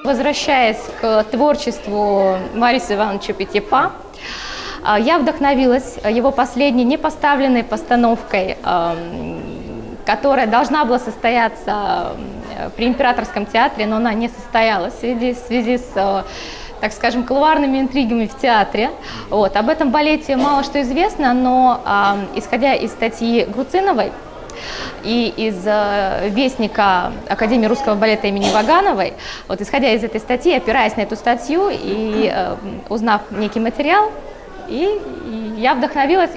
Возвращаясь к творчеству Мариса Ивановича Петипа, я вдохновилась его последней непоставленной постановкой, которая должна была состояться при Императорском театре, но она не состоялась в связи с, так скажем, кулуарными интригами в театре. Вот. Об этом балете мало что известно, но исходя из статьи Груциновой и из вестника Академии русского балета имени Вагановой, вот, исходя из этой статьи, опираясь на эту статью и узнав некий материал, и я вдохновилась.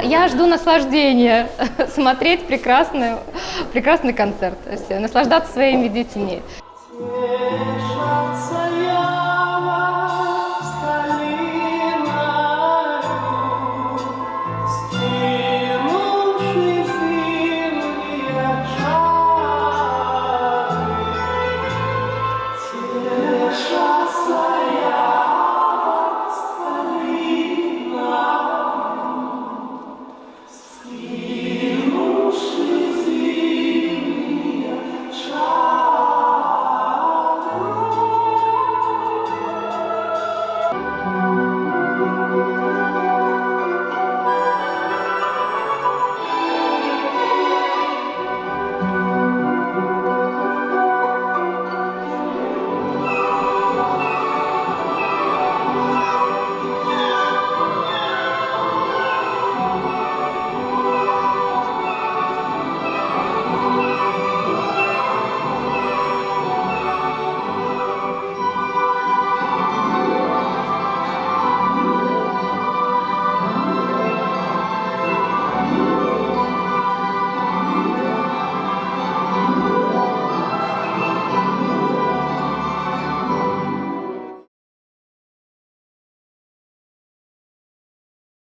Я жду наслаждения смотреть прекрасный концерт, наслаждаться своими детьми.